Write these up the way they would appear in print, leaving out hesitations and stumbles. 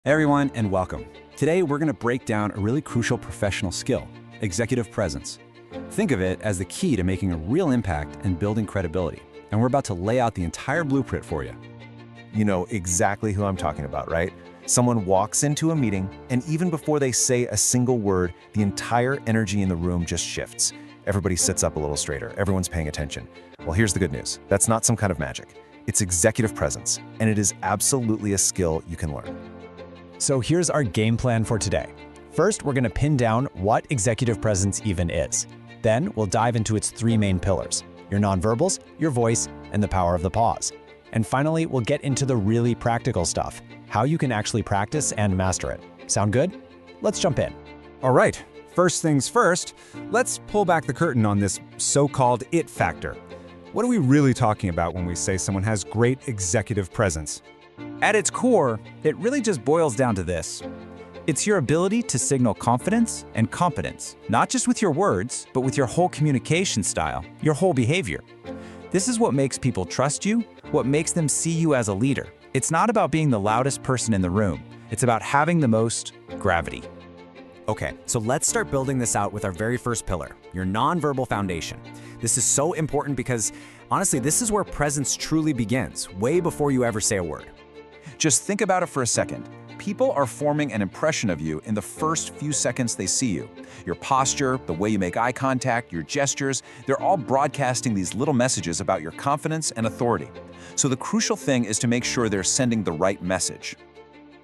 Hey everyone, and welcome. Today we're going to break down a really crucial professional skill, executive presence. Think of it as the key to making a real impact and building credibility. And we're about to lay out the entire blueprint for you. You know exactly who I'm talking about, right? Someone walks into a meeting, and even before they say a single word, the entire energy in the room just shifts. Everybody sits up a little straighter. Everyone's paying attention. Well, here's the good news. That's not some kind of magic. It's executive presence, and it is absolutely a skill you can learn. So here's our game plan for today. First, we're going to pin down what executive presence even is. Then we'll dive into its three main pillars: your nonverbals, your voice, and the power of the pause. And finally, we'll get into the really practical stuff, how you can actually practice and master it. Sound good? Let's jump in. All right, first things first, let's pull back the curtain on this so-called it factor. What are we really talking about when we say someone has great executive presence? At its core, it really just boils down to this. It's your ability to signal confidence and competence, not just with your words, but with your whole communication style, your whole behavior. This is what makes people trust you, what makes them see you as a leader. It's not about being the loudest person in the room. It's about having the most gravity. Okay, so let's start building this out with our very first pillar, your nonverbal foundation. This is so important because, honestly, this is where presence truly begins, way before you ever say a word. Just think about it for a second. People are forming an impression of you in the first few seconds they see you. Your posture, the way you make eye contact, your gestures, they're all broadcasting these little messages about your confidence and authority. So the crucial thing is to make sure they're sending the right message.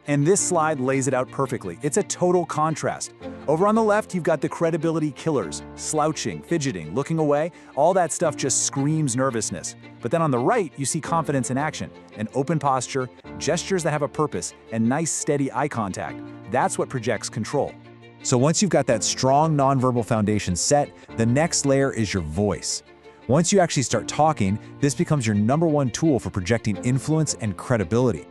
And this slide lays it out perfectly. It's a total contrast. Over on the left, you've got the credibility killers, slouching, fidgeting, looking away. All that stuff just screams nervousness. But then on the right, you see confidence in action, an open posture, gestures that have a purpose, and nice, steady eye contact. That's what projects control. So once you've got that strong nonverbal foundation set, the next layer is your voice. Once you actually start talking, this becomes your #1 tool for projecting influence and credibility.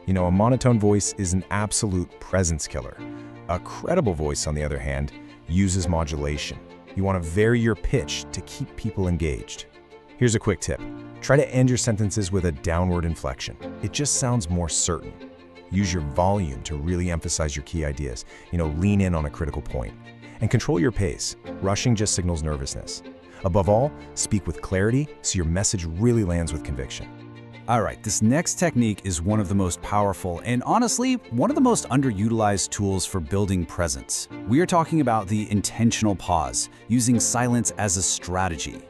You know, a monotone voice is an absolute presence killer. A credible voice, on the other hand, uses modulation. You want to vary your pitch to keep people engaged. Here's a quick tip. Try to end your sentences with a downward inflection. It just sounds more certain. Use your volume to really emphasize your key ideas. Lean in on a critical point. And control your pace. Rushing just signals nervousness. Above all, speak with clarity so your message really lands with conviction. All right, this next technique is one of the most powerful and honestly, one of the most underutilized tools for building presence. We are talking about the intentional pause, using silence as a strategy.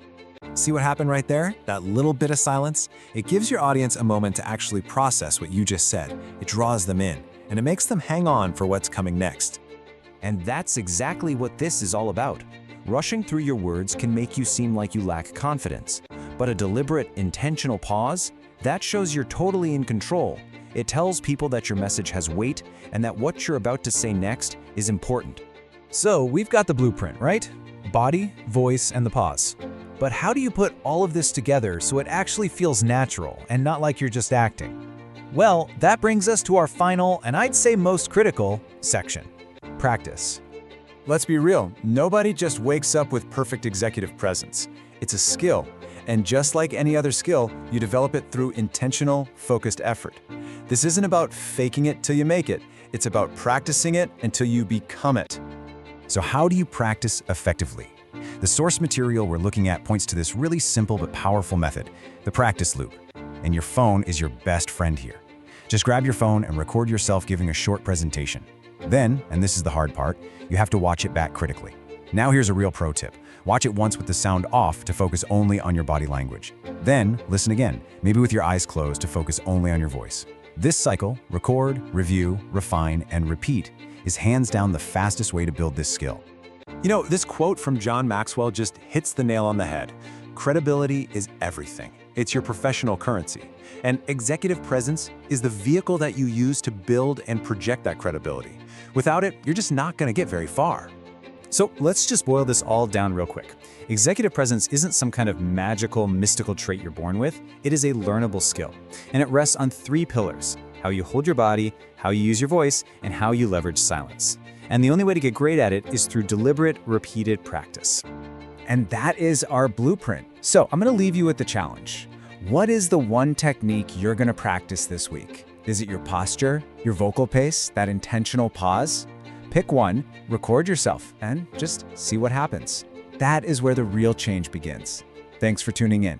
See what happened right there? That little bit of silence? It gives your audience a moment to actually process what you just said. It draws them in, and it makes them hang on for what's coming next. And that's exactly what this is all about. Rushing through your words can make you seem like you lack confidence, but a deliberate, intentional pause, that shows you're totally in control. It tells people that your message has weight and that what you're about to say next is important. So we've got the blueprint, right? Body, voice, and the pause. But how do you put all of this together so it actually feels natural and not like you're just acting? Well, that brings us to our final, and I'd say most critical, section: practice. Let's be real, nobody just wakes up with perfect executive presence. It's a skill. And just like any other skill, you develop it through intentional, focused effort. This isn't about faking it till you make it. It's about practicing it until you become it. So how do you practice effectively? The source material we're looking at points to this really simple but powerful method, the practice loop. And your phone is your best friend here. Just grab your phone and record yourself giving a short presentation. Then, and this is the hard part, you have to watch it back critically. Now here's a real pro tip. Watch it once with the sound off to focus only on your body language. Then, listen again, maybe with your eyes closed to focus only on your voice. This cycle, record, review, refine, and repeat, is hands down the fastest way to build this skill. You know, this quote from John Maxwell just hits the nail on the head. Credibility is everything. It's your professional currency. And executive presence is the vehicle that you use to build and project that credibility. Without it, you're just not going to get very far. So let's just boil this all down real quick. Executive presence isn't some kind of magical, mystical trait you're born with. It is a learnable skill. And it rests on 3 pillars: how you hold your body, how you use your voice, and how you leverage silence. And the only way to get great at it is through deliberate, repeated practice. And that is our blueprint. So I'm going to leave you with the challenge. What is the one technique you're going to practice this week? Is it your posture, your vocal pace, that intentional pause? Pick one, record yourself, and just see what happens. That is where the real change begins. Thanks for tuning in.